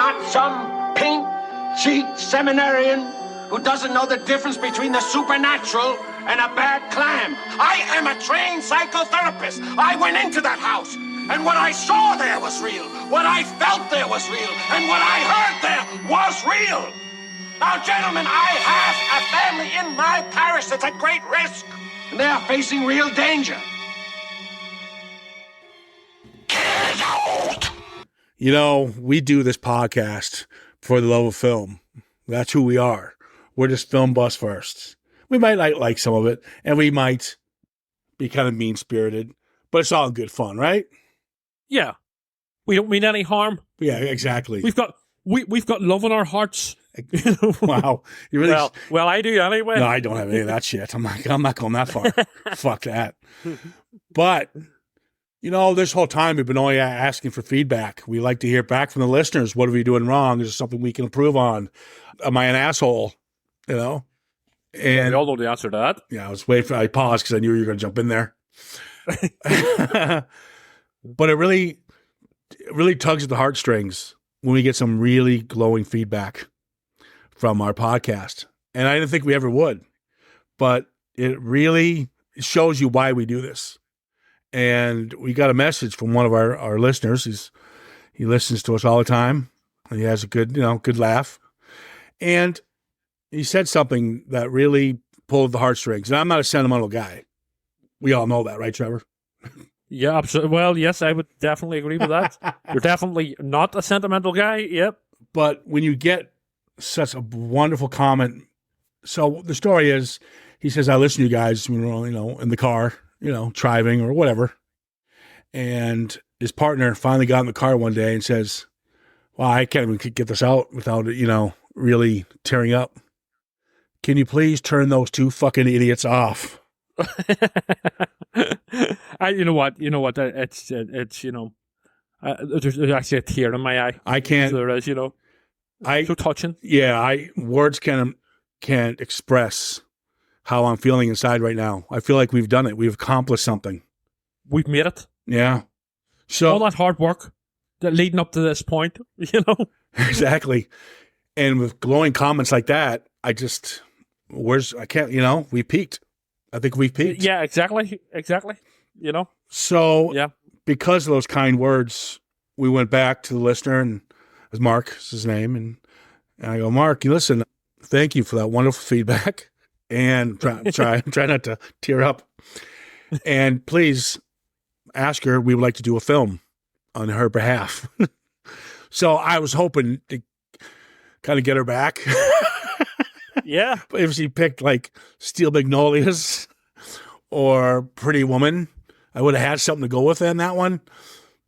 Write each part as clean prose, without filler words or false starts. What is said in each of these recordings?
not some pink-cheeked seminarian who doesn't know the difference between the supernatural and a bad clam. I am a trained psychotherapist. I went into that house, and what I saw there was real. What I felt there was real. And what I heard there was real. Now, gentlemen, I have a family in my parish that's at great risk, and they are facing real danger. Get out! You know, we do this podcast for the love of film. That's who we are. We're just film buffs first. We might like some of it, and we might be kind of mean-spirited, but it's all good fun, right? Yeah. We don't mean any harm. Yeah, exactly. We've got love in our hearts. Wow. You really well, I do anyway. No, I don't have any of that shit. I'm not going that far. Fuck that. But, you know, this whole time we've been only asking for feedback. We like to hear back from the listeners. What are we doing wrong? Is there something we can improve on? Am I an asshole? You know? And we all know the answer to that. Yeah, I paused because I knew you were going to jump in there. But it really tugs at the heartstrings when we get some really glowing feedback from our podcast. And I didn't think we ever would, but it really shows you why we do this. And we got a message from one of our listeners. He listens to us all the time, and he has a good laugh. And he said something that really pulled the heartstrings. And I'm not a sentimental guy. We all know that, right, Trevor? Yeah, absolutely. Well, yes, I would definitely agree with that. You're definitely not a sentimental guy. Yep. But when you get such a wonderful comment, so the story is, he says, I listen to you guys, in the car, driving or whatever. And his partner finally got in the car one day and says, well, I can't even get this out without it, really tearing up. Can you please turn those two fucking idiots off? You know what? It's there's actually a tear in my eye. I can't. There is, so touching. Yeah, words can't express how I'm feeling inside right now. I feel like we've done it. We've accomplished something. We've made it. Yeah. So all that hard work that leading up to this point, Exactly. And with glowing comments like that, we peaked. I think we've peaked. Yeah, exactly. So, yeah, because of those kind words, we went back to the listener, and as Mark is his name, and I go, Mark, listen, thank you for that wonderful feedback, and try not to tear up, and please ask her. We would like to do a film on her behalf. So I was hoping to kind of get her back. Yeah. If she picked like Steel Magnolias or Pretty Woman, I would have had something to go with in that one.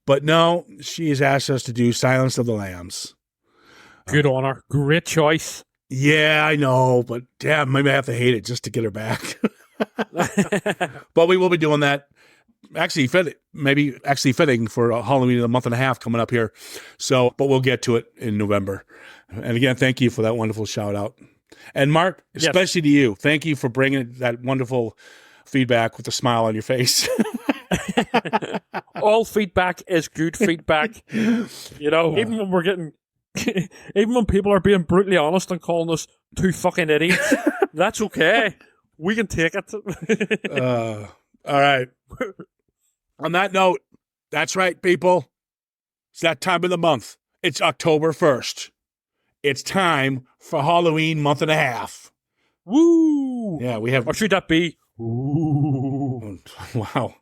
But no, she has asked us to do Silence of the Lambs. Good on her. Great choice. Yeah, I know, but damn, maybe I have to hate it just to get her back. But we will be doing that. Actually fitting for Halloween in a month and a half coming up here. So, but we'll get to it in November. And again, thank you for that wonderful shout out. And Mark, especially to you, thank you for bringing that wonderful feedback with a smile on your face. All feedback is good feedback. Even when we're getting, even when people are being brutally honest and calling us two fucking idiots, that's okay. We can take it. All right. On that note, that's right, people. It's that time of the month. It's October 1st. It's time for Halloween month and a half. Woo! Yeah, we have. Or should that be? Ooh. Wow.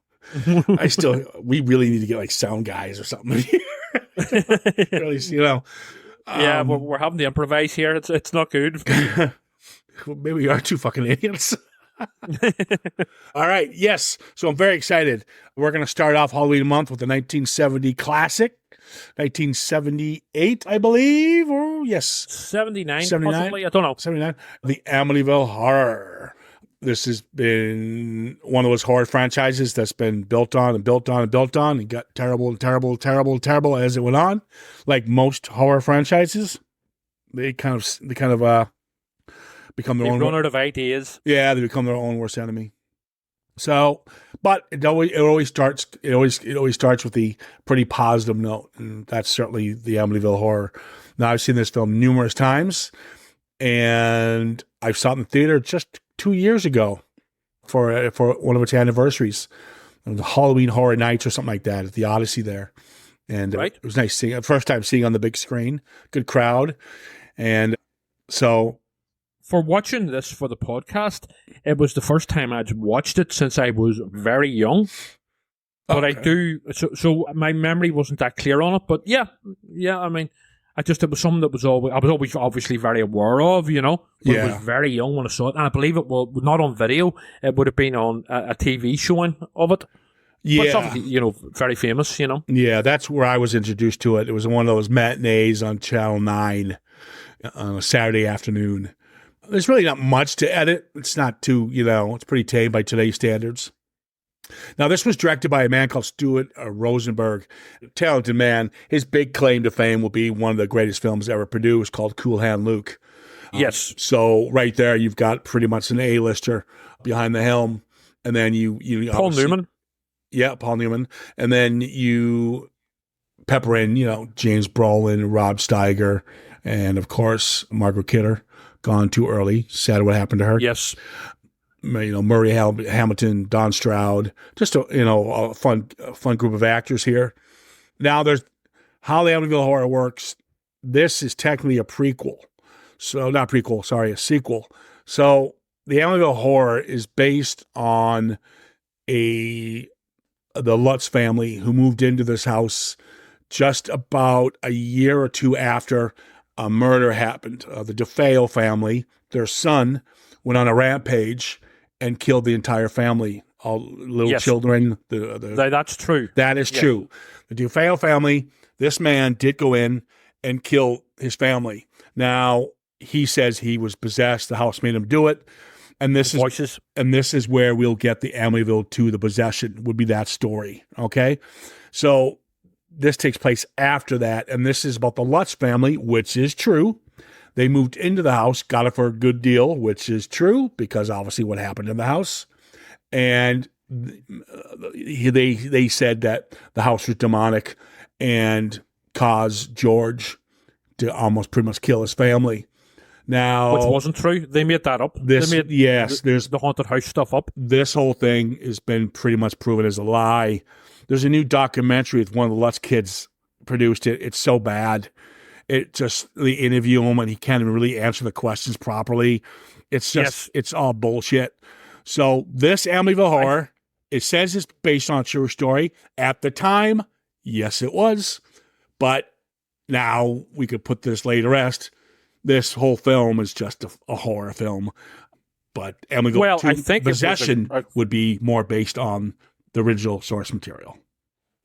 We really need to get like sound guys or something. Really, Yeah, we're having to improvise here. It's not good. Maybe we are two fucking idiots. All right. Yes. So I'm very excited. We're going to start off Halloween month with the 1970 classic. 1978, I believe, or yes. 79, possibly. I don't know. 79. The Amityville Horror. This has been one of those horror franchises that's been built on and built on and built on and got terrible and terrible, terrible, terrible as it went on. Like most horror franchises, they kind of become their own. They've run out of ideas. Yeah, they become their own worst enemy. So, but it always starts with the pretty positive note, and that's certainly the Amityville Horror. Now, I've seen this film numerous times, and I saw it in the theater just 2 years ago for one of its anniversaries, the Halloween Horror Nights or something like that at the Odyssey there, and it was nice seeing first time seeing on the big screen, good crowd, and so. For watching this for the podcast, it was the first time I'd watched it since I was very young. But I do, so my memory wasn't that clear on it. But yeah, I mean, it was something that I was always obviously very aware of, you know. But I was very young when I saw it. And I believe it was not on video. It would have been on a TV showing of it. Yeah. But it's obviously, you know, very famous, you know. Yeah, that's where I was introduced to it. It was one of those matinees on Channel 9 on a Saturday afternoon. There's really not much to edit. It's not too, you know, it's pretty tame by today's standards. Now, this was directed by a man called Stuart Rosenberg, a talented man. His big claim to fame will be one of the greatest films ever produced called Cool Hand Luke. Yes. So right there, you've got pretty much an A-lister behind the helm. And then you Paul Newman. Yeah, Paul Newman. And then you pepper in, you know, James Brolin, Rob Steiger, and of course, Margaret Kidder. Gone too early. Sad what happened to her. Yes. You know, Murray Hamilton, Don Stroud, just a fun group of actors here. Now, there's how the Amityville Horror works. This is technically a prequel. So, not prequel, sorry, a sequel. So, the Amityville Horror is based on the Lutz family who moved into this house just about a year or two after a murder happened. The DeFeo family, their son, went on a rampage and killed the entire family, all little children. That's true. That is true. The DeFeo family, this man did go in and kill his family. Now, he says he was possessed. The house made him do it. And this is where we'll get the Amityville 2, The Possession, would be that story. Okay? So this takes place after that, and this is about the Lutz family, which is true. They moved into the house, got it for a good deal, which is true, because obviously what happened in the house. And they said that the house was demonic and caused George to almost pretty much kill his family. Now, which wasn't true. They made that up. There's the haunted house stuff up. This whole thing has been pretty much proven as a lie. There's a new documentary with one of the Lutz kids produced it. It's so bad. It just, they interview him and he can't even really answer the questions properly. It's just, it's all bullshit. So this Amityville Horror, it says it's based on a true story. At the time, yes, it was. But now we could put this laid to rest. This whole film is just a horror film. But Amityville 2, I think Possession would be more based on the original source material.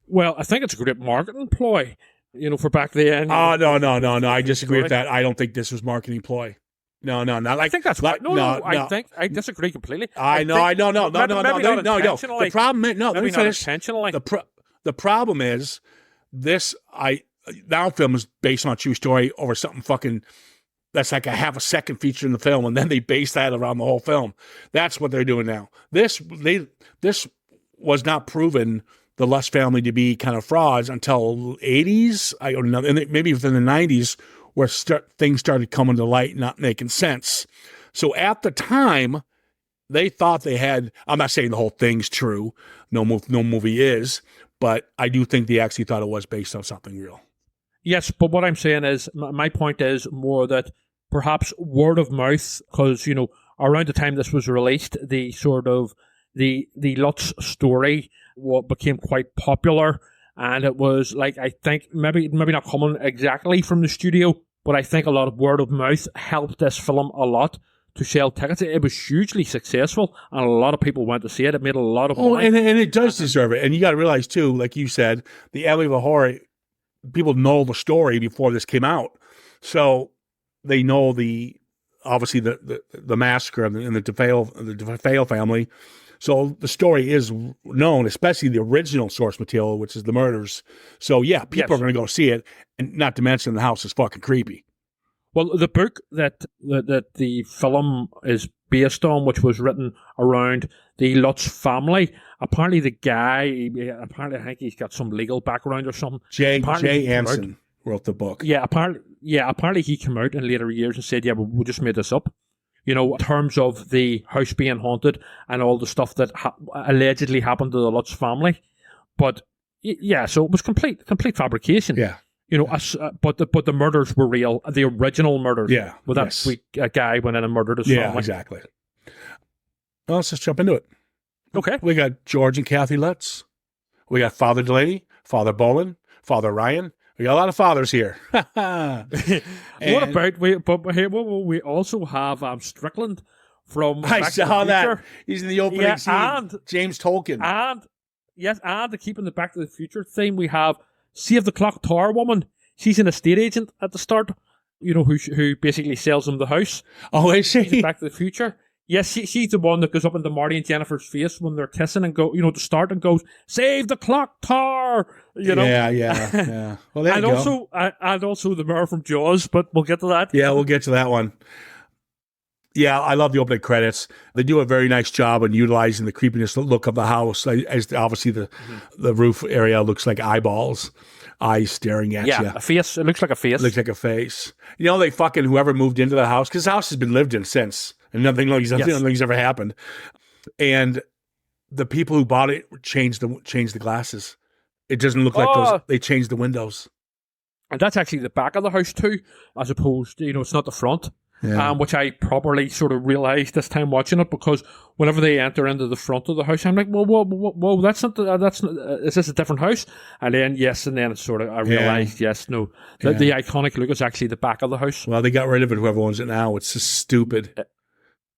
Well, I think it's a great marketing ploy, you know, for back then. Oh, no. I disagree with that. I don't think this was marketing ploy. No. I think that's right. No. I disagree completely. No. The problem is, let me finish. Intentionally. The problem is, this film is based on a true story over something fucking that's like a half a second feature in the film, and then they base that around the whole film. That's what they're doing now. This was not proven, the Lutz family, to be kind of frauds until 80s, I don't know, and maybe within the 90s, where things started coming to light, not making sense. So at the time, they thought they had, I'm not saying the whole thing's true, no movie is, but I do think they actually thought it was based on something real. Yes, but what I'm saying is, my point is more that perhaps word of mouth, because, you know, around the time this was released, the sort of the Lutz story became quite popular, and it was like, I think maybe not coming exactly from the studio, but I think a lot of word of mouth helped this film a lot to sell tickets. It was hugely successful, and a lot of people went to see it. It made a lot of money. And it does deserve it. And you got to realize too, like you said, the Amityville Horror, people know the story before this came out, so they know obviously the massacre and the DeFeo family. So the story is known, especially the original source material, which is the murders. So yeah, people are going to go see it, and not to mention the house is fucking creepy. Well, the book that the film is based on, which was written around the Lutz family, apparently the guy, apparently I think he's got some legal background or something. Jay Anson wrote the book. Apparently he came out in later years and said, we just made this up. You know, in terms of the house being haunted and all the stuff that allegedly happened to the Lutz family. But yeah, so it was complete fabrication. Yeah. You know, but the murders were real. The original murders. Yeah. Well, that sweet guy went in and murdered his family. Yeah, exactly. Well, let's just jump into it. Okay. We got George and Kathy Lutz. We got Father Delaney, Father Bolin, Father Ryan. We got a lot of fathers here. What about we also have Strickland from I Back saw to the Future. that. He's in the opening scene. And James Tolkien. And to keep in the Back to the Future theme, we have Save the Clock Tower woman. She's an estate agent at the start, you know, who basically sells them the house. Oh, is she? She's in Back to the Future. Yes, she's the one that goes up into Marty and Jennifer's face when they're kissing and go, you know, to start and goes, "Save the clock tower," you know. Yeah. Well, there you go. And also the mayor from Jaws, but we'll get to that. Yeah, we'll get to that one. Yeah, I love the opening credits. They do a very nice job in utilizing the creepiness look of the house. As obviously the roof area looks like eyeballs, eyes staring at you. Yeah, a face. It looks like a face. It looks like a face. You know, they fucking whoever moved into the house, because the house has been lived in since, and nothing's ever happened. And the people who bought it changed the glasses. It doesn't look like those. They changed the windows. And that's actually the back of the house too, as opposed to, you know, it's not the front. Yeah. Which I properly sort of realised this time watching it, because whenever they enter into the front of the house, I'm like, whoa, that's not, is this a different house? And then it's sort of, I realised, the iconic look is actually the back of the house. Well, they got rid of it, whoever owns it now. It's just stupid.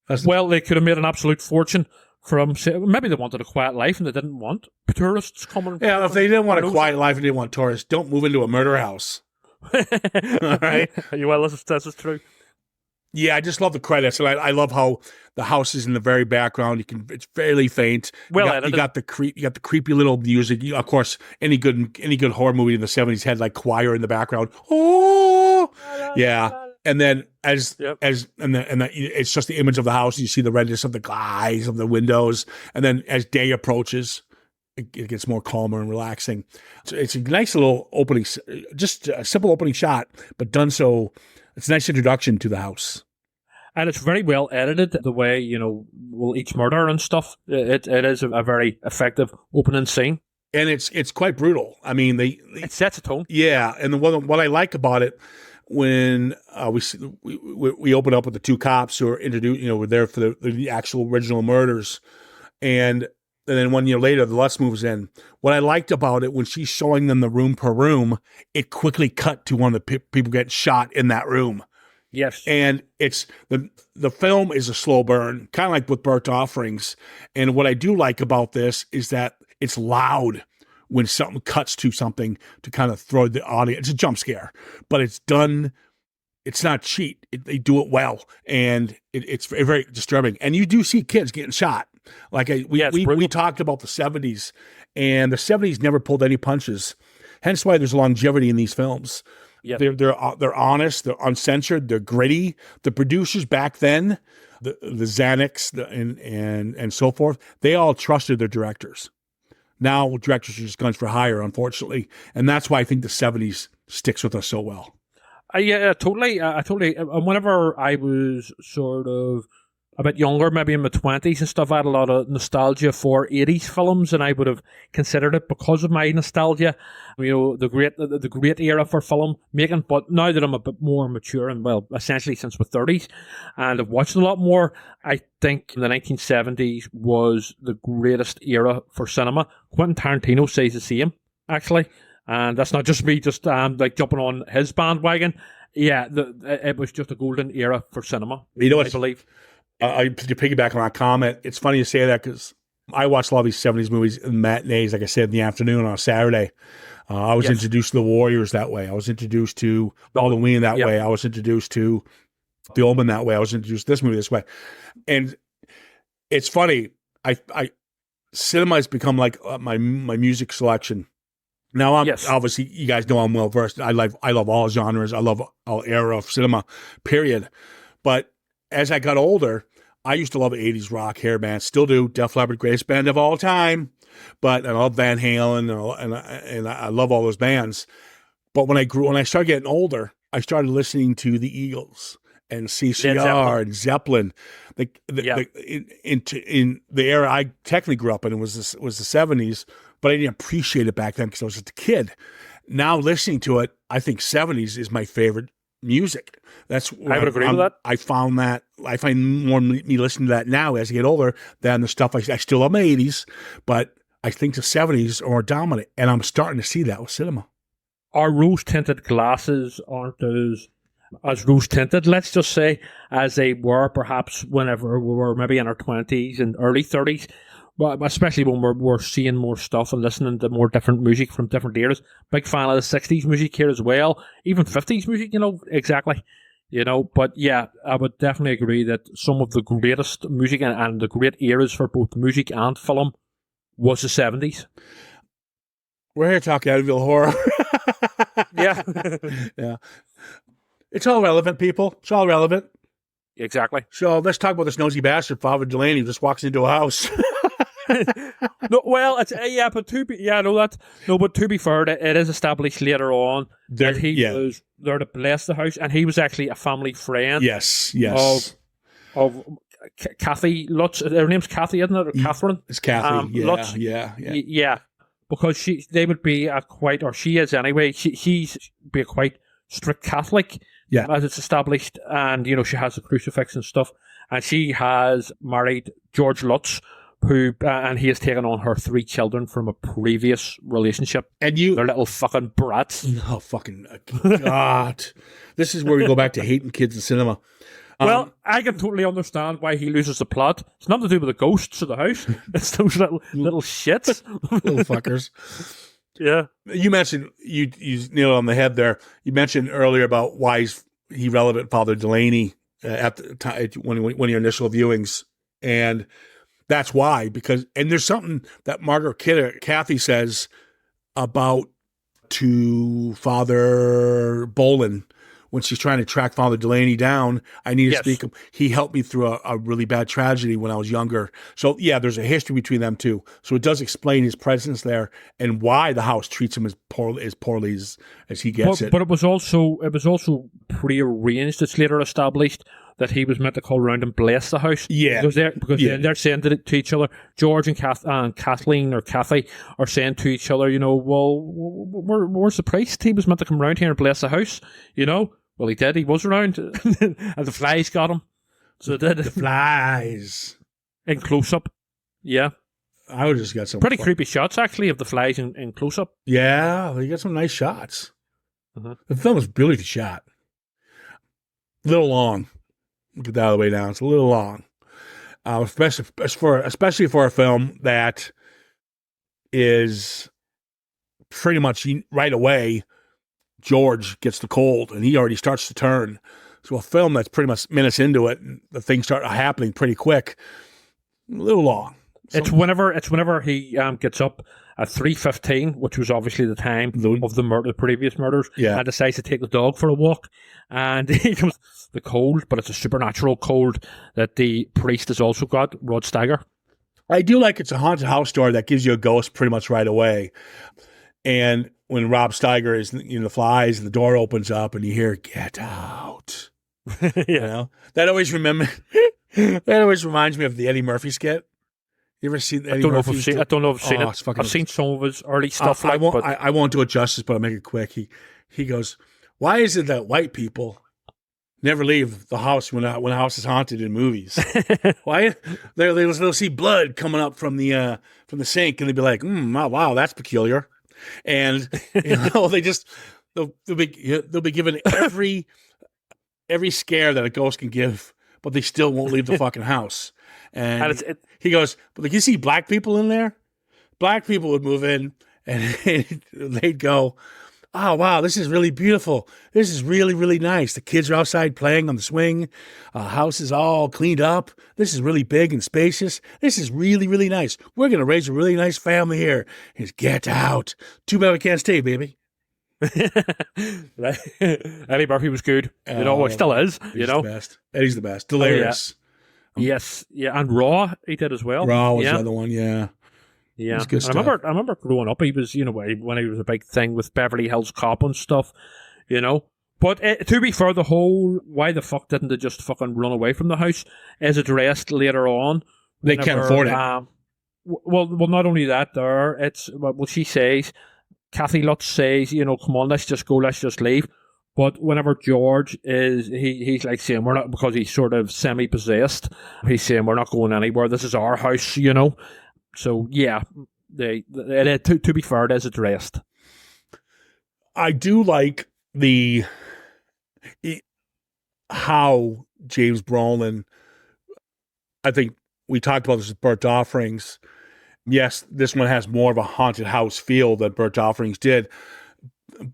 They could have made an absolute fortune from, maybe they wanted a quiet life and they didn't want tourists coming. Yeah, if they didn't want a quiet life and they didn't want tourists, don't move into a murder house. All right? Well, this is true. Yeah, I just love the credits, and I love how the house is in the very background. It's fairly faint. You got the creepy little music. Of course, any good horror movie in the 70s had like choir in the background. Oh, yeah. And then it's just the image of the house. You see the redness of the eyes of the windows, and then as day approaches, it gets more calmer and relaxing. So it's a nice little opening, just a simple opening shot, but done so. It's a nice introduction to the house. And it's very well edited, the way, you know, each murder and stuff. It is a very effective opening scene. And it's quite brutal. I mean, it sets a tone. Yeah, and what I like about it, when we open up with the two cops who are introduced, you know, we're there for the actual original murders, and then 1 year later, the Lutz moves in. What I liked about it, when she's showing them the room per room, it quickly cut to one of the people getting shot in that room. Yes. And it's the film is a slow burn, kind of like with Burnt Offerings. And what I do like about this is that it's loud when something cuts to something to kind of throw the audience. It's a jump scare, but it's done. It's not cheap. They do it well, and it's very, very disturbing. And you do see kids getting shot. Like we talked about the 70s, and the 70s never pulled any punches. Hence why there's longevity in these films. Yep. They're honest, they're uncensored, they're gritty. The producers back then, the Xanax and so forth, they all trusted their directors. Now directors are just guns for hire, unfortunately, and that's why I think the 70s sticks with us so well. Totally. And whenever I was sort of a bit younger, maybe in my 20s and stuff, I had a lot of nostalgia for 80s films, and I would have considered it because of my nostalgia, you know, the great era for film making. But now that I'm a bit more mature, and well, essentially since my 30s, and I've watched a lot more, I think the 1970s was the greatest era for cinema. Quentin Tarantino says the same, actually. And that's not just me just like jumping on his bandwagon. Yeah, it was just a golden era for cinema, you know, I believe. To piggyback on that comment, it's funny you say that because I watched a lot of these 70s movies in matinees, like I said, in the afternoon on a Saturday. I was introduced to The Warriors that way. I was introduced to Halloween that way. I was introduced to The Omen that way. I was introduced to this movie this way. And it's funny. Cinema has become like my music selection. Now, Yes. obviously, you guys know I'm well versed. I love all genres. I love all era of cinema, period. But as I got older, I used to love 80s rock hair bands. Still do. Def Leppard, greatest band of all time. But I love Van Halen and I love all those bands. But when I started getting older, I started listening to the Eagles and CCR and Zeppelin. In the era I technically grew up in was the 70s, but I didn't appreciate it back then because I was just a kid. Now listening to it, I think 70s is my favorite music. I would agree with that. I find more me listening to that now as I get older than the stuff I still love my 80s, but I think the 70s are more dominant, and I'm starting to see that with cinema. Our rose-tinted glasses aren't as rose-tinted, let's just say, as they were perhaps whenever we were maybe in our 20s and early 30s, but especially when we're seeing more stuff and listening to more different music from different eras. Big fan of the 60s music here as well, even 50s music, exactly. But yeah, I would definitely agree that some of the greatest music and the great eras for both music and film was the 70s. We're here talking Amityville Horror. Yeah. Yeah. It's all relevant, people. It's all relevant. Exactly. So let's talk about this nosy bastard, Father Delaney, who just walks into a house. No, well, it's but to be fair, it is established later on that he was there to bless the house, and he was actually a family friend. Yes. Of Kathy Lutz. Her name's Kathy, isn't it? Or Catherine? It's Kathy. Lutz. Yeah. Because they would be she is anyway. She's be a quite strict Catholic. Yeah. As it's established, and she has a crucifix and stuff, and she has married George Lutz, who and he has taken on her 3 children from a previous relationship. And they're little fucking brats. Oh, fucking God. This is where we go back to hating kids in cinema. Well, I can totally understand why he loses the plot. It's nothing to do with the ghosts of the house. It's those little shits. Little fuckers. Yeah. You mentioned, you nailed it on the head there. You mentioned earlier about why he relevant, Father Delaney, at the time, one of your initial viewings. And that's why, and there's something that Margaret Kathy says about to Father Boland when she's trying to track Father Delaney down. I need to speak him. He helped me through a really bad tragedy when I was younger. So yeah, there's a history between them two. So it does explain his presence there and why the house treats him as poorly as he gets it. But it was also prearranged. It's later established that he was meant to call around and bless the house. Yeah. They're saying to each other, George and Kathleen or Kathy are saying to each other, well, where's the priest? He was meant to come around here and bless the house, Well, he did. He was around. And the flies got him. So it did. The flies. In close-up. Yeah. I would just got some pretty creepy shots, actually, of the flies in close-up. Yeah, you got some nice shots. Uh-huh. The film was brilliantly shot. A little long. Get that all the way down. It's a little long. Especially for a film that is pretty much right away, George gets the cold and he already starts to turn. So a film that's pretty much minutes into it, and the things start happening pretty quick. A little long. It's whenever he gets up at 3:15, which was obviously the time of the previous murders, and decides to take the dog for a walk. And he comes the cold, but it's a supernatural cold that the priest has also got, Rod Steiger. I do like it's a haunted house story that gives you a ghost pretty much right away. And when Rob Steiger is in the flies and the door opens up and you hear, "Get out." That always reminds me of the Eddie Murphy skit. You ever seen Eddie Murphy? I don't know if I've seen it. I've seen some of his early stuff. I won't do it justice, but I'll make it quick. He goes, "Why is it that white people never leave the house when a house is haunted in movies? Why they'll see blood coming up from the sink and they'll be like, wow, that's peculiar." And they'll be given every scare that a ghost can give, but they still won't leave the fucking house. And he goes, "But you see black people in there? Black people would move in and they'd go, oh, wow, this is really beautiful. This is really, really nice. The kids are outside playing on the swing. House is all cleaned up. This is really big and spacious. This is really, really nice. We're going to raise a really nice family here. He's, get out. Too bad we can't stay, baby. Eddie Murphy was good. He still is. He's the best. Eddie's the best. Delirious. Yes, yeah, and Raw he did as well. Raw was the other one, yeah. Yeah, good stuff. I remember growing up. He was, when he was a big thing with Beverly Hills Cop and stuff, But to be fair, the whole why the fuck didn't they just fucking run away from the house is addressed later on. They can't afford it. Well, not only that, she says, Kathy Lutz says, come on, let's just go, let's just leave. But whenever George he's like saying, we're not, because he's sort of semi-possessed, he's saying, we're not going anywhere, this is our house, So, yeah, to be fair, it is addressed. I do like how James Brolin, I think we talked about this with Burnt Offerings. Yes, this one has more of a haunted house feel than Burnt Offerings did.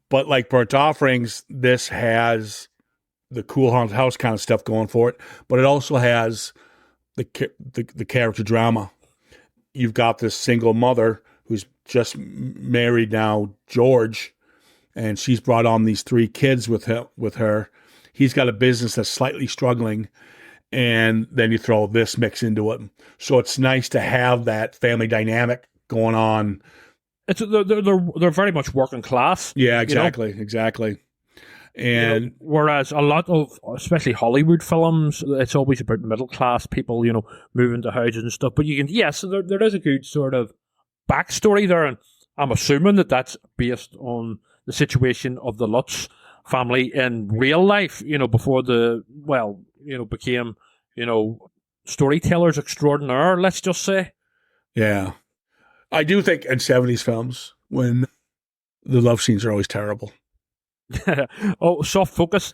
But like Burnt Offerings, this has the cool haunted house kind of stuff going for it. But it also has the character drama. You've got this single mother who's just married now, George, and she's brought on these 3 kids with her. He's got a business that's slightly struggling, and then you throw this mix into it. So it's nice to have that family dynamic going on. They're very much working class. Yeah, exactly. And whereas a lot of, especially Hollywood films, it's always about middle class people, moving to houses and stuff. But so there is a good sort of backstory there, and I'm assuming that that's based on the situation of the Lutz family in real life, before became, storytellers extraordinaire, let's just say. Yeah. I do think in 70s films, when the love scenes are always terrible. Soft focus.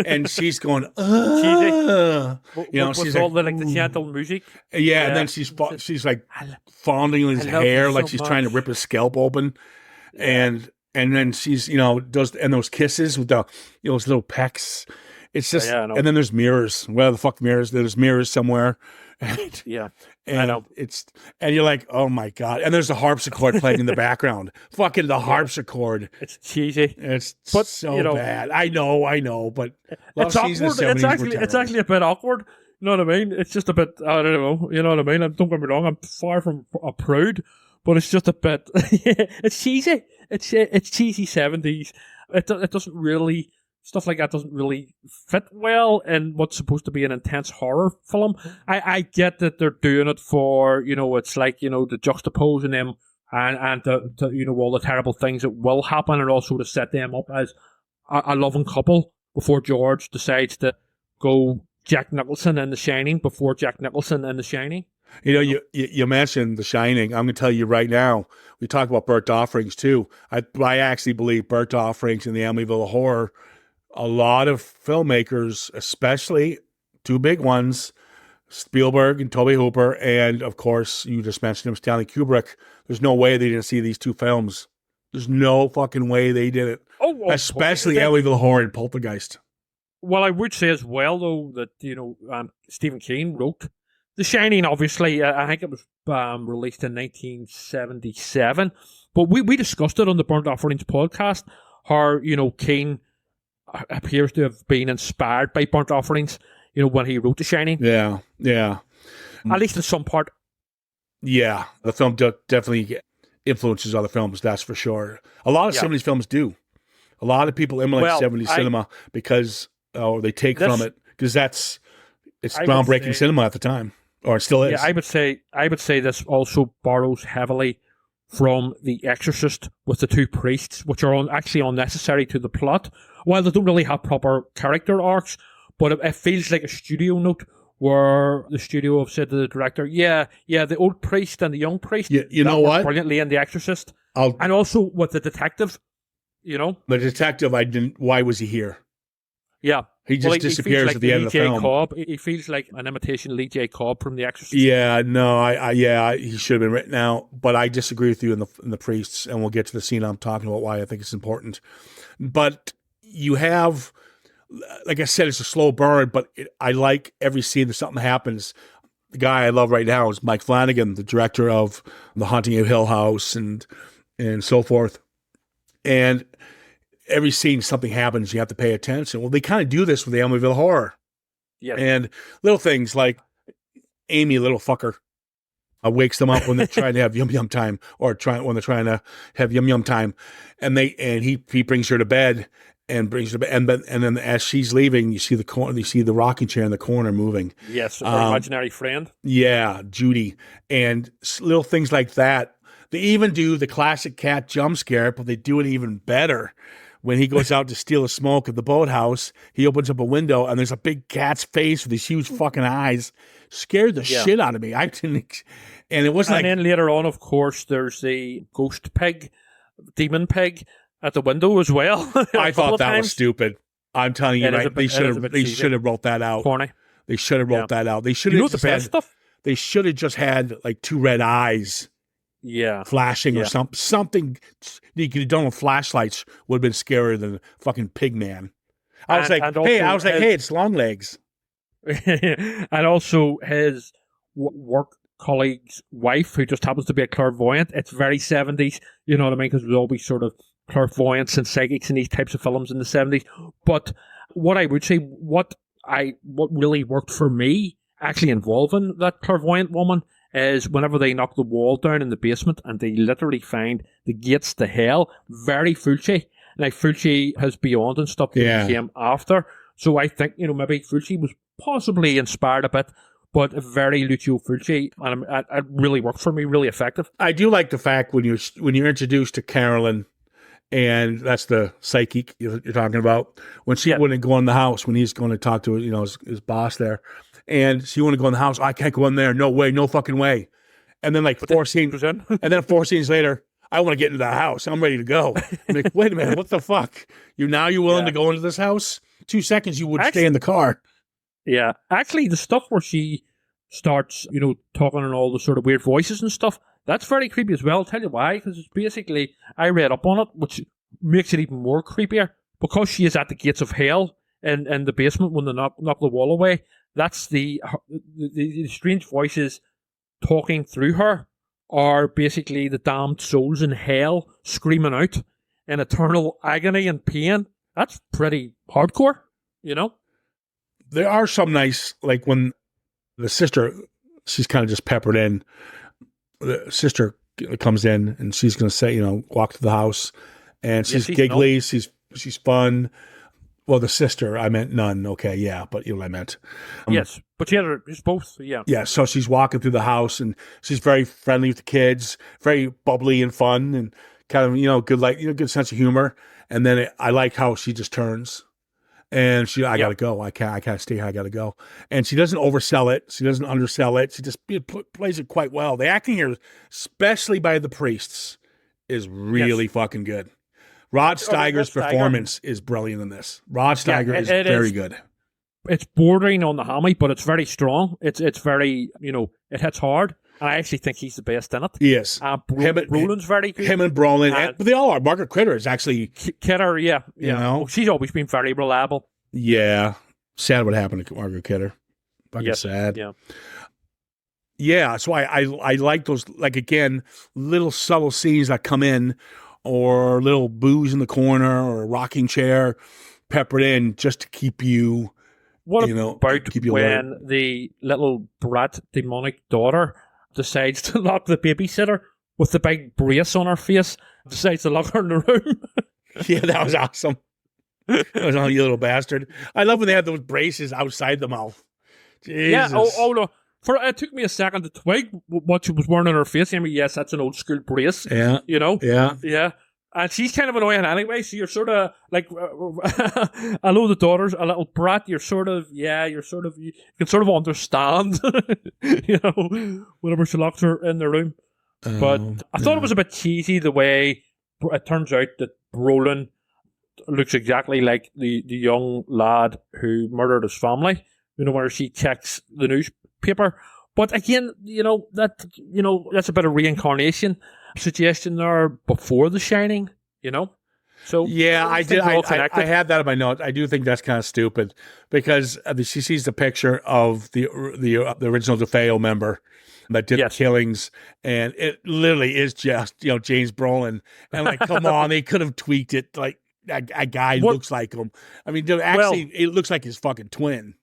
And she's going, cheesy. She's all like, the gentle music. Yeah, and then she's like fondling his hair like she's trying to rip his scalp open. And then she's, does, and those kisses with the, those little pecks. It's just, and then there's mirrors. Where the fuck mirrors? There's mirrors somewhere. And, I know. And you're like, oh my God. And there's a harpsichord playing in the background. Fucking the harpsichord. It's cheesy. It's bad. I know, but it's awkward. It's actually a bit awkward. You know what I mean? It's just a bit, I don't know. You know what I mean? Don't get me wrong. I'm far from a prude, but it's just a bit, it's cheesy. It's cheesy 70s. It doesn't really, stuff like that doesn't really fit well in what's supposed to be an intense horror film. I get that they're doing it for, it's like, the juxtaposing them and to all the terrible things that will happen, and also to set them up as a loving couple before George decides to go Jack Nicholson in The Shining before Jack Nicholson in The Shining. You mentioned The Shining. I'm going to tell you right now, we talk about Burnt Offerings too. I actually believe Burnt Offerings and the Amityville Horror, a lot of filmmakers, especially 2 big ones, Spielberg and Tobe Hooper, and of course, you just mentioned him, Stanley Kubrick. There's no way they didn't see these 2 films. There's no fucking way they did it. Especially Amityville Horror and Poltergeist. Well, I would say as well, though, that, Stephen King wrote The Shining, obviously. I think it was released in 1977. But we discussed it on the Burnt Offerings podcast, how, King appears to have been inspired by Burnt Offerings, when he wrote The Shining. Yeah. At least in some part. Yeah, the film definitely influences other films, that's for sure. A lot of 70s films do. A lot of people emulate 70s cinema because they take from it, because it's groundbreaking cinema at the time, or it still is. Yeah, I would say this also borrows heavily from The Exorcist with the 2 priests, which are actually unnecessary to the plot. While they don't really have proper character arcs, but it feels like a studio note where the studio have said to the director, the old priest and the young priest, you know what? Brilliantly in The Exorcist. And also with the detective, The detective, why was he here? Yeah. He just disappears like at the end of the film. Cobb. He feels like an imitation Lee J. Cobb from The Exorcist. Yeah, no, he should have been written out. But I disagree with you in the priests, and we'll get to the scene I'm talking about, why I think it's important. But you have, like I said, it's a slow burn, but I like every scene that something happens. The guy I love right now is Mike Flanagan, the director of The Haunting of Hill House and so forth. And every scene something happens, you have to pay attention. Well, they kind of do this with the Amityville Horror. Yeah. And little things like Amy, little fucker, wakes them up when they're trying to have yum time, or when they're trying to have yum time, and he brings her to bed and then as she's leaving, you see the rocking chair in the corner moving. Yes, her imaginary friend. Yeah, Judy, and little things like that. They even do the classic cat jump scare, but they do it even better. When he goes out to steal the smoke at the boathouse, he opens up a window and there's a big cat's face with these huge fucking eyes. Scared the shit out of me. I didn't, and it wasn't. And then later on, of course, there's the ghost pig, demon pig at the window as well. I thought that was stupid. I'm telling you, right? They should have wrote that out. Corny. They should have wrote that out. They should have. The best stuff. They should have just had like two red eyes. Yeah, flashing or something you could have done with flashlights would have been scarier than fucking Pigman. I was like, hey, it's long legs. And also his work colleague's wife, who just happens to be a clairvoyant. It's very 70s, you know what I mean? Because there's always sort of clairvoyants and psychics in these types of films in the 70s. But what I would say, what really worked for me, actually involving that clairvoyant woman, is whenever they knock the wall down in the basement and they literally find the gates to hell, very Fulci. Like, Fulci has Beyond and stuff that came after. So I think, maybe Fulci was possibly inspired a bit, but very Lucio Fulci. And it really worked for me, really effective. I do like the fact when you're introduced to Carolyn, and that's the psychic you're talking about, when she wouldn't go in the house, when he's going to talk to his boss there. And she want to go in the house. I can't go in there. No way. No fucking way. And then 4 scenes. And then 4 scenes later, I want to get into the house. I'm ready to go. I'm like, wait a minute. What the fuck? You're willing to go into this house? 2 seconds, you would stay in the car. Yeah. Actually, the stuff where she starts, talking in all the sort of weird voices and stuff, that's very creepy as well. I'll tell you why. Because it's basically, I read up on it, which makes it even more creepier. Because she is at the gates of hell in the basement when they knock the wall away. That's the strange voices talking through her are basically the damned souls in hell screaming out in eternal agony and pain. That's pretty hardcore, There are some nice, like when the sister, she's kind of just peppered in. The sister comes in and she's going to say, walk to the house, and she's giggly, she's fun. Well, the sister, I meant nun. Okay, yeah, but you know what I meant. Yes, but it's both, yeah. Yeah, so she's walking through the house, and she's very friendly with the kids, very bubbly and fun, and kind of, good sense of humor. And then I like how she just turns, and I gotta go. I can't stay here. I gotta go. And she doesn't oversell it. She doesn't undersell it. She just plays it quite well. The acting here, especially by the priests, is really fucking good. Rod Steiger's performance is brilliant in this. Rod Steiger is very good. It's bordering on the hammy, but it's very strong. It's very, it hits hard. And I actually think he's the best in it. He is. Brolin's very good. Him and Brolin, but they all are. Margaret Kidder is actually... Kidder, yeah. Well, she's always been very reliable. Yeah. Sad what happened to Margaret Kidder. Fucking sad. Yeah. Yeah, so I like those, like, again, little subtle scenes that come in, or little booze in the corner, or a rocking chair peppered in just to keep you, what about keep you when alert. The little brat demonic daughter decides to lock the babysitter with the big brace on her face, decides to lock her in the room? Yeah, that was awesome. That was on, you little bastard. I love when they have those braces outside the mouth. Jesus. Yeah, oh no. It took me a second to twig what she was wearing on her face. I mean, yes, that's an old school brace. Yeah. Yeah. And she's kind of annoying anyway, so you're sort of like, I know the daughter's a little brat, you can sort of understand, whenever she locks her in the room. But I thought it was a bit cheesy the way it turns out that Brolin looks exactly like the young lad who murdered his family. Where she checks the newspaper. But again, that's a bit of reincarnation suggestion there before The Shining. So yeah, I did. I had that in my notes. I do think that's kind of stupid because she sees the picture of the original DeFeo member that did the killings, and it literally is just James Brolin. And like, come on, they could have tweaked it like a guy who looks like him. I mean, it looks like his fucking twin.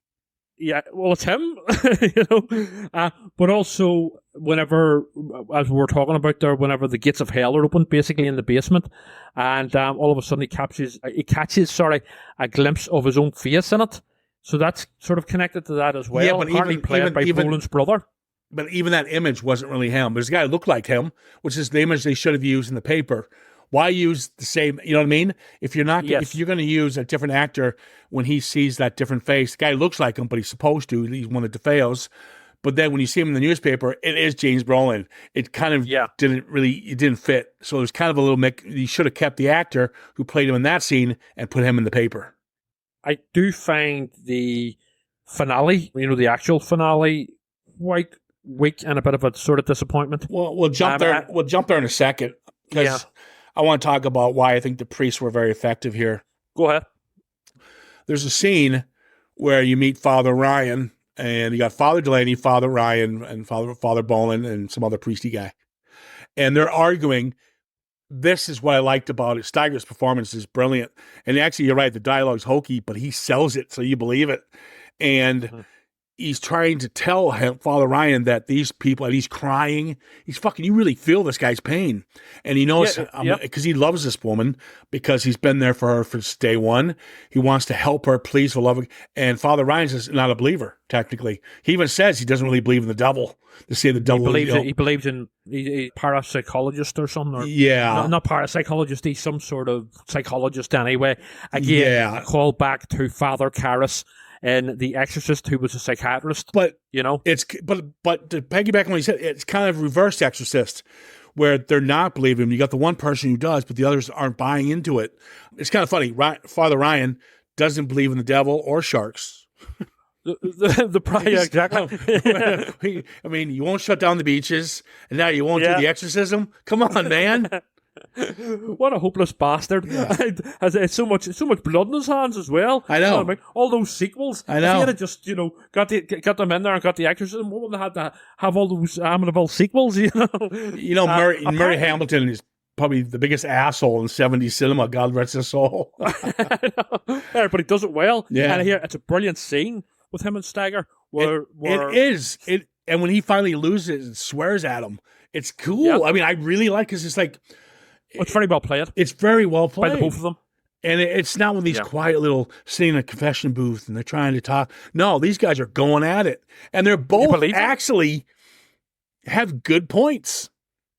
Yeah, well, it's him, but also whenever, as we were talking about there, whenever the gates of hell are opened, basically in the basement, and all of a sudden he catches a glimpse of his own face in it. So that's sort of connected to that as well. Yeah, but partly played by Boland's brother. But even that image wasn't really him. There's a guy who looked like him, which is the image they should have used in the paper. Why use the same? You know what I mean? If you're not, if you're going to use a different actor when he sees that different face, the guy looks like him, but he's supposed to. He's one of the DeFeos. But then when you see him in the newspaper, it is James Brolin. It kind of didn't fit. So it was kind of a little mix. You should have kept the actor who played him in that scene and put him in the paper. I do find the finale, the actual finale, quite weak and a bit of a sort of disappointment. Well, we'll jump there. We'll jump there in a second because I want to talk about why I think the priests were very effective here. Go ahead. There's a scene where you meet Father Ryan, and you got Father Delaney, Father Ryan, and Father Bolin, and some other priesty guy. And they're arguing. This is what I liked about it. Steiger's performance is brilliant. And actually, you're right, the dialogue's hokey, but he sells it, so you believe it. And he's trying to tell Father Ryan that these people, and he's crying. You really feel this guy's pain. And he knows, because he loves this woman, because he's been there for her since day one. He wants to help her, please, for love. And Father Ryan's is not a believer, technically. He even says he doesn't really believe in the devil. To say the devil. He believes in a parapsychologist or something. Or, not parapsychologist, he's some sort of psychologist anyway. Again, call back to Father Karras and The Exorcist, who was a psychiatrist. But it's but to piggyback on what he said, it's kind of reverse Exorcist, where they're not believing him. You got the one person who does, but the others aren't buying into it. It's kind of funny. Father Ryan doesn't believe in the devil or sharks. Exactly. I mean, you won't shut down the beaches, and now you won't do the exorcism. Come on, man. What a hopeless bastard! Yeah. Has so much blood in his hands as well. I know. All those sequels. I know. If he had just got them in there and got the exorcism, what would they have to have all those Amityville sequels? Murray Hamilton is probably the biggest asshole in 70s cinema. God rest his soul. But he does it well. Yeah. And here it's a brilliant scene with him and Steiger. It is. And when he finally loses and swears at him, it's cool. Yep. I mean, I really like because it's like. It's very well played. It's very well played. By the both of them. And it's not one of these quiet little sitting in a confession booth and they're trying to talk. No, these guys are going at it. And they're both actually have good points.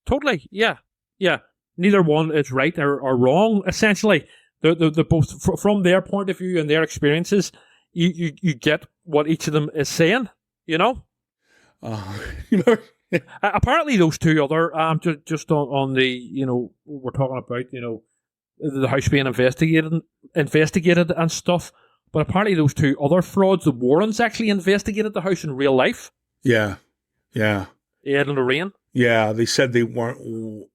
Totally. Yeah. Yeah. Neither one is right or wrong, essentially. They're both, from their point of view and their experiences, you get what each of them is saying, Apparently, those two other just on the we're talking about the house being investigated and stuff. But apparently, those two other frauds, the Warrens, actually investigated the house in real life. Yeah. Ed and Lorraine. Yeah, they said they weren't.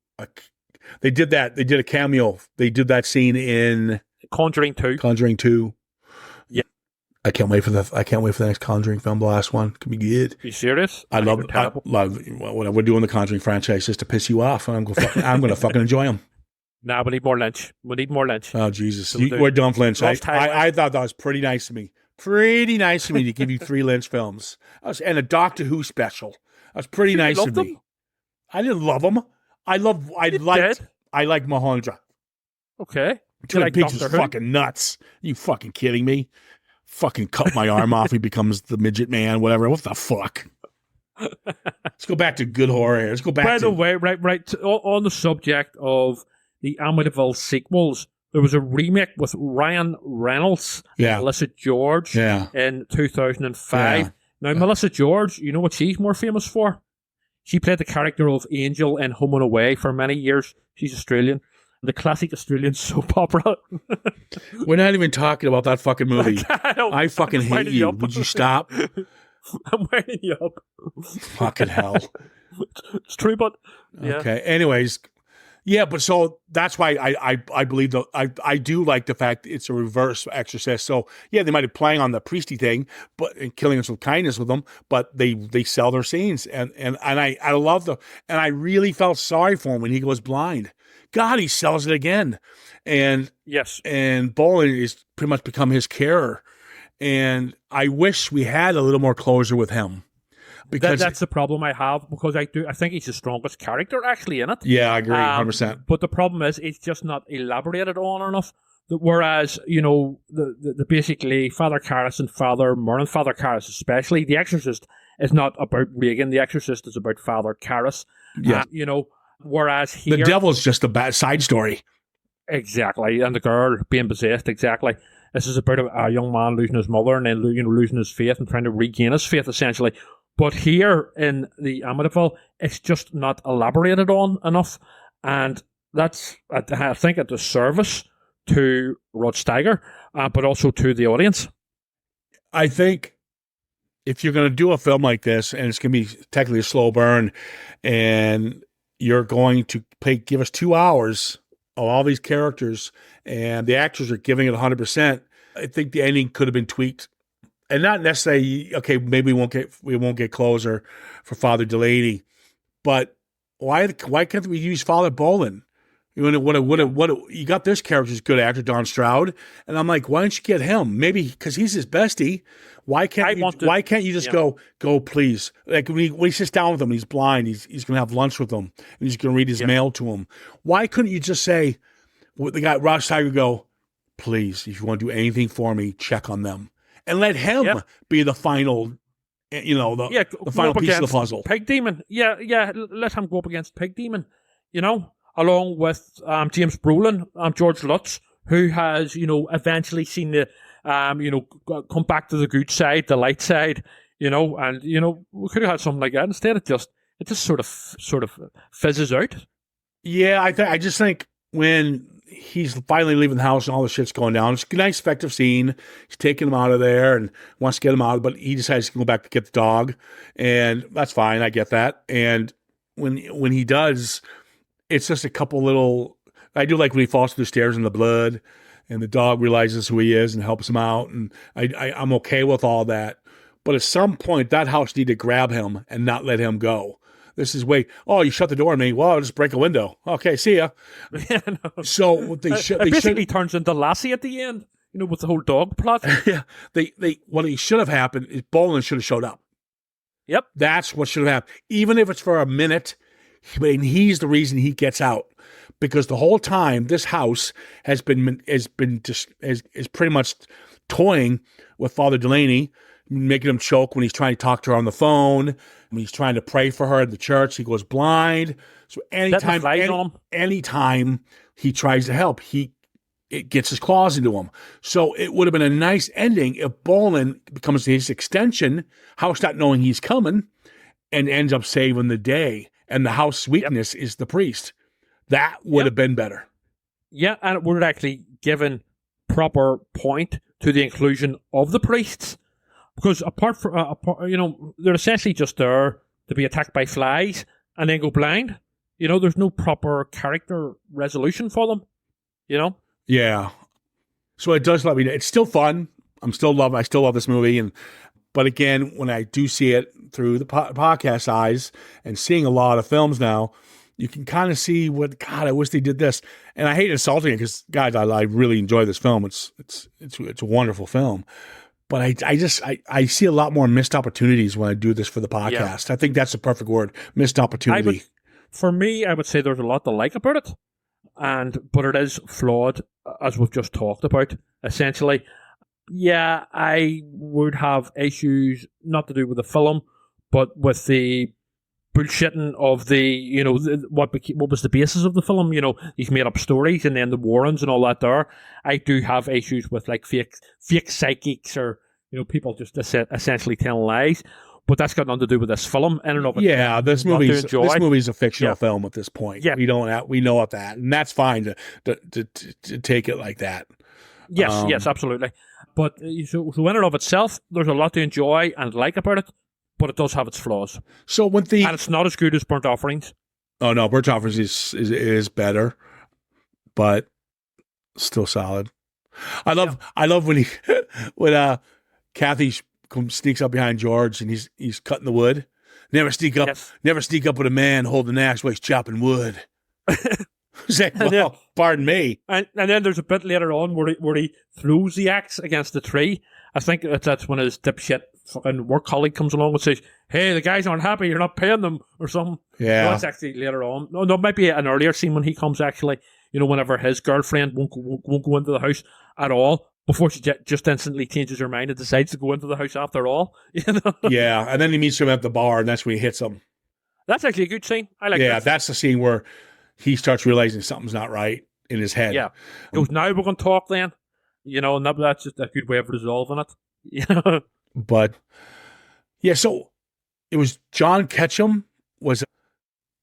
They did that. They did a cameo. They did that scene in Conjuring 2. Conjuring 2. Yeah. I can't wait for the next Conjuring film. The last one could be good. Are you serious? I love what we're doing the Conjuring franchise just to piss you off. I'm gonna fucking enjoy them. Nah, we need more Lynch. Oh Jesus, we're done for Lynch. I thought that was pretty nice of me. Pretty nice of me to give you 3 Lynch films and a Doctor Who special. That's pretty nice of me. I didn't love them. I like Mahendra. Okay. Twin Peaks is fucking nuts. Are you fucking kidding me? Fucking cut my arm off. He becomes the midget man, whatever. What the fuck? Let's go back to good horror. Let's go back By the way, right, on the subject of the Amityville sequels, there was a remake with Ryan Reynolds and Melissa George in 2005. Yeah. Now, Melissa George, you know what she's more famous for? She played the character of Angel in Home and Away for many years. She's Australian. The classic Australian soap opera. We're not even talking about that fucking movie. I fucking hate you. Would you stop? I'm winding you up. Fucking hell. It's true, but yeah. Okay. Anyways, yeah, but so that's why I believe I do like the fact it's a reverse exorcist. So yeah, they might be playing on the priesty thing, but and killing us with kindness with them, but they sell their scenes, and I love and I really felt sorry for him when he goes blind. God, he sells it again, and yes, and Bolin is pretty much become his carer, and I wish we had a little more closure with him. Because that's the problem I have, because I think he's the strongest character actually in it. Yeah, I agree, 100%. But the problem is it's just not elaborated on enough. Whereas, the basically Father Karras and Father Merlin, Father Karras especially, The Exorcist is not about Regan. The Exorcist is about Father Karras. Yeah, whereas here, the devil's just a bad side story. Exactly, and the girl being possessed. Exactly. This is about a young man losing his mother and then losing his faith and trying to regain his faith essentially. But here in the Amityville, it's just not elaborated on enough. And that's, I think, a disservice to Rod Steiger, but also to the audience. I think if you're going to do a film like this, and it's going to be technically a slow burn, and you're going to give us 2 hours of all these characters, and the actors are giving it 100%, I think the ending could have been tweaked. And not necessarily, okay, maybe we won't get closer for Father Delaney, but why can't we use Father Bolin? You got this character's good actor, Don Stroud, and I'm like, why don't you get him? Maybe because he's his bestie. Why can't you just go please? Like when he sits down with him, he's blind. He's gonna have lunch with him, and he's gonna read his mail to him. Why couldn't you just say, the guy Rod Steiger go, please, if you want to do anything for me, check on them. And let him be the final, the final piece of the puzzle. Pig Demon. Yeah, let him go up against Pig Demon, along with James Brolin, George Lutz, who has, eventually seen the, come back to the good side, the light side, and, we could have had something like that. Instead, it just sort of fizzes out. Yeah, I just think when he's finally leaving the house and all the shit's going down. It's a nice, effective scene. He's taking him out of there and wants to get him out, but he decides to go back to get the dog, and that's fine. I get that. And when he does, it's just a couple little. I do like when he falls through the stairs in the blood, and the dog realizes who he is and helps him out, and I'm okay with all that. But at some point, that house need to grab him and not let him go. This is you shut the door on me. Well, I'll just break a window. Okay, see ya. Yeah, no. So what they basically turns into Lassie at the end, with the whole dog plot. Yeah, what should have happened is Bolin should have showed up. Yep. That's what should have happened. Even if it's for a minute, and he's the reason he gets out. Because the whole time, this house has been pretty much toying with Father Delaney, making him choke when he's trying to talk to her on the phone, when he's trying to pray for her at the church. He goes blind. So anytime he tries to help, it gets his claws into him. So it would have been a nice ending if Bolin becomes his extension, house not knowing he's coming, and ends up saving the day. And the house's weakness is the priest. That would have been better. Yeah, and it would have actually given proper point to the inclusion of the priests. Because apart from, they're essentially just there to be attacked by flies and then go blind. There's no proper character resolution for them. Yeah. So it does let me. It's still fun. I still love this movie, but again, when I do see it through the podcast eyes and seeing a lot of films now, you can kind of see I wish they did this. And I hate insulting it because, guys, I really enjoy this film. It's a wonderful film. But I see a lot more missed opportunities when I do this for the podcast. Yeah. I think that's the perfect word, missed opportunity. For me, I would say there's a lot to like about it, but it is flawed, as we've just talked about, essentially. Yeah, I would have issues, not to do with the film, but with the bullshitting of what was the basis of the film, these made up stories and then the Warrens and all that there. I do have issues with like fake psychics or, people just essentially telling lies. But that's got nothing to do with this film in and of itself. Yeah, this Not to enjoy. movie's a fictional Yeah. film at this point. Yeah. We know of that, and that's fine to take it like that. Yes, yes, absolutely. But so in and of itself, there's a lot to enjoy and like about it, but it does have its flaws. So when And it's not as good as Burnt Offerings. oh no, Burnt Offerings is better, but still solid. I love when when Kathy sneaks up behind George and he's cutting the wood. Never sneak up with a man holding an axe while he's chopping wood. It's like, well, pardon me. And then there's a bit later on where he throws the axe against the tree. I think that's when his dipshit fucking work colleague comes along and says, "Hey, the guys aren't happy. You're not paying them," or something. Yeah, no, that's actually later on. No, it might be an earlier scene when he comes. Actually, whenever his girlfriend won't go into the house at all before she just instantly changes her mind and decides to go into the house after all. Yeah, and then he meets him at the bar, and that's when he hits him. That's actually a good scene. I like. Yeah, that. that's the scene where he starts realizing something's not right in his head. Yeah, he goes, "Now we're going to talk." Then, and that's just a good way of resolving it. But yeah, so it was John Ketchum.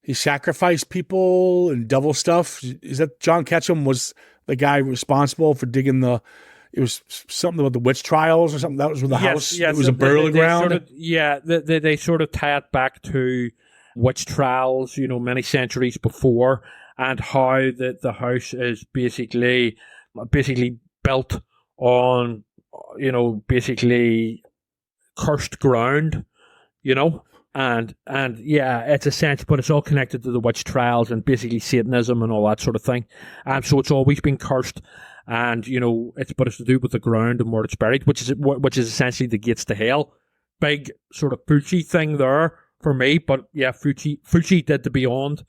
He sacrificed people and devil stuff? Is that John Ketchum was the guy responsible for digging it was something about the witch trials or something? That was with the house? Yes, it was a burial ground? They sort of tie it back to witch trials, many centuries before, and how the house is basically built on, basically cursed ground, and yeah, it's a sense, but it's all connected to the witch trials and basically Satanism and all that sort of thing. So it's always been cursed, and it's to do with the ground and where it's buried, which is essentially the gates to hell. Big sort of Fucci thing there for me, but yeah, Fucci did the Beyond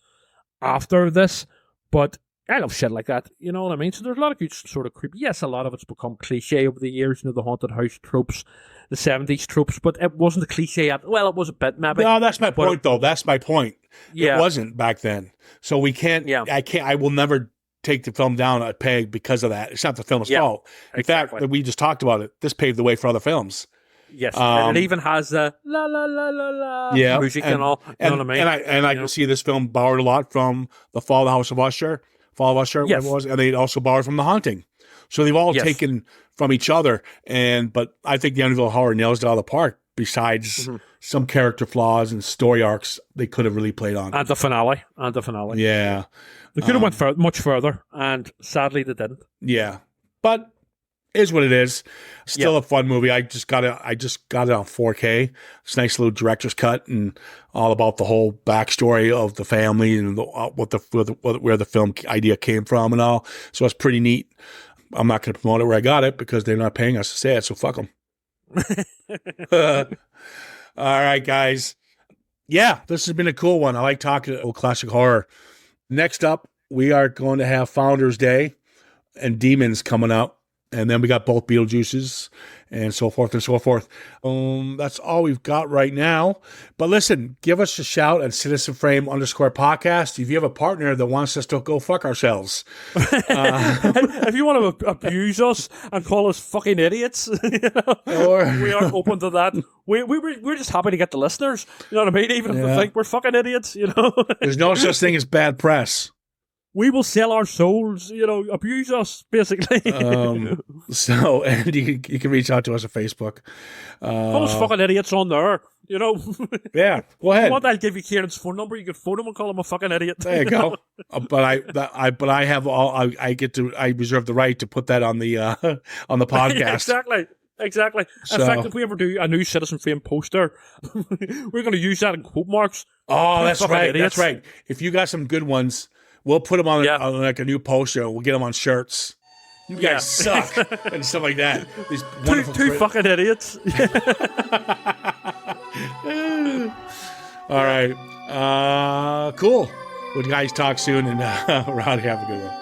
after this, but I love shit like that, you know what I mean? So there's a lot of good sort of creepy. Yes, a lot of it's become cliche over the years, the haunted house tropes, the 70s tropes, but it wasn't a cliche. Well, it was a bit, maybe. No, that's my point, though. That's my point. Yeah. It wasn't back then. So we can't, I will never take the film down a peg because of that. It's not the film's fault. In fact, we just talked about it. This paved the way for other films. Yes, and it even has the la la la la la music and all. You know what I mean? And I can see this film borrowed a lot from The Fall of the House of Usher. Fall of Usher, yes. It was, and they also borrowed from The Haunting. So they've all taken from each other. But I think the Amityville Horror nails it out of the park. Besides some character flaws and story arcs, they could have really played on. And the finale. Yeah, they could have went much further, and sadly they didn't. Yeah, but it is what it is. Still a fun movie. I just got it on 4K. It's a nice little director's cut and all about the whole backstory of the family and where the film idea came from and all. So it's pretty neat. I'm not going to promote it where I got it because they're not paying us to say it. So fuck them. All right, guys. Yeah, this has been a cool one. I like talking old classic horror. Next up, we are going to have Founders Day and Demons coming up. And then we got both Beetlejuices and so forth and so forth. That's all we've got right now. But listen, give us a shout at CitizenFrame_podcast if you have a partner that wants us to go fuck ourselves. If you want to abuse us and call us fucking idiots, we are open to that. We're just happy to get the listeners. You know what I mean? Even if they think we're fucking idiots, There's no such thing as bad press. We will sell our souls, abuse us, basically. So, and you can reach out to us on Facebook. Call us fucking idiots on there, Yeah, go ahead. I'll give you Ciaran's phone number. You can phone him and call him a fucking idiot. There you go. But I have all. I reserve the right to put that on the podcast. Yeah, exactly. In fact, if we ever do a new Citizen Frame poster, we're going to use that in quote marks. Oh, that's right. Idiots. That's right. If you got some good ones, we'll put them on like a new poster. We'll get them on shirts. You guys suck and stuff like that. These two fucking idiots. All right. Cool. Well, guys, talk soon, and Rowdy, have a good one.